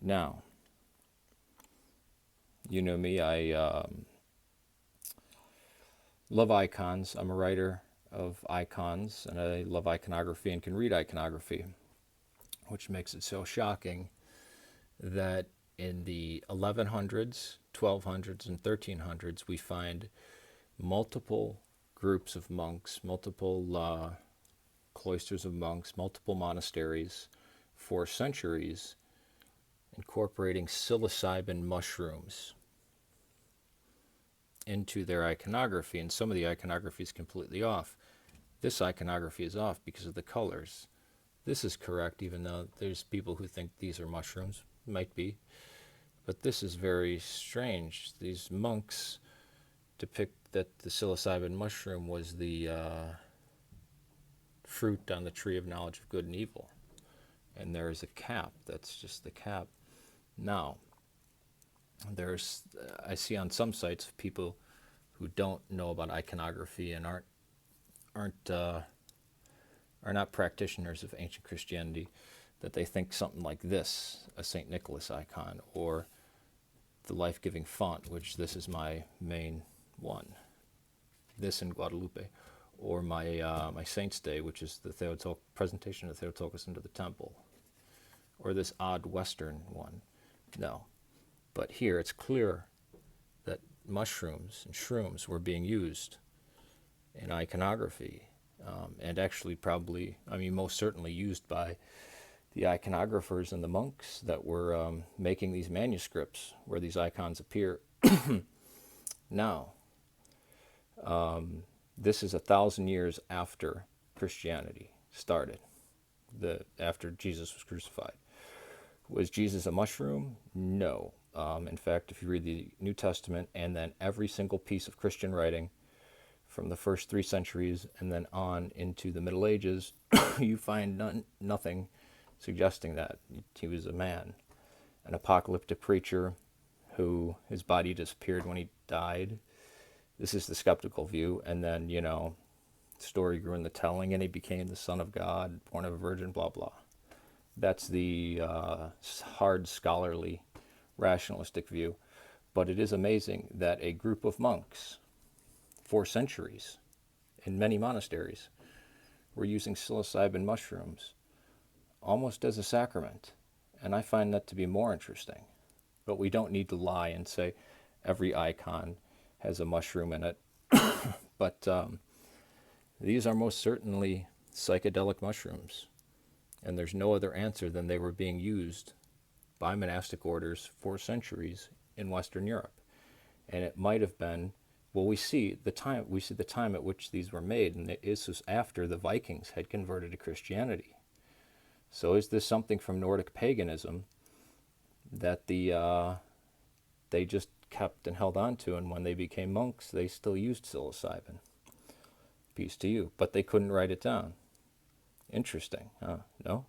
Now, you know me, I love icons. I'm a writer of icons, and I love iconography and can read iconography, which makes it so shocking that in the 1100s, 1200s, and 1300s, we find multiple groups of monks, multiple cloisters of monks, multiple monasteries for centuries incorporating psilocybin mushrooms into their iconography, and some of the iconography is completely off. This iconography is off because of the colors. This is correct, even though there's people who think these are mushrooms. Might be. But this is very strange. These monks depict that the psilocybin mushroom was the fruit on the tree of knowledge of good and evil. And there is a cap. That's just the cap. Now, I see on some sites people who don't know about iconography and aren't are not practitioners of ancient Christianity, that they think something like this, a St. Nicholas icon, or the life-giving font, which this is my main one, this in Guadalupe, or my Saint's Day, which is the presentation of Theotokos into the temple, or this odd Western one. No. But here it's clear that mushrooms and shrooms were being used in iconography, and actually probably, most certainly used by the iconographers and the monks that were making these manuscripts where these icons appear. Now, this is 1,000 years after Christianity started, after Jesus was crucified. Was Jesus a mushroom? No. In fact, if you read the New Testament and then every single piece of Christian writing from the first 3 centuries and then on into the Middle Ages, you find nothing suggesting that. He was a man, an apocalyptic preacher who his body disappeared when he died. This is the skeptical view. And then, story grew in the telling and he became the Son of God, born of a virgin, blah, blah. That's the hard, scholarly, rationalistic view. But it is amazing that a group of monks, for centuries, in many monasteries, were using psilocybin mushrooms almost as a sacrament. And I find that to be more interesting. But we don't need to lie and say every icon has a mushroom in it. But these are most certainly psychedelic mushrooms. And there's no other answer than they were being used by monastic orders for centuries in Western Europe. And it might have been, we see the time at which these were made, and this was after the Vikings had converted to Christianity. So is this something from Nordic paganism that they just kept and held on to, and when they became monks, they still used psilocybin? Peace to you. But they couldn't write it down. Interesting, huh? No?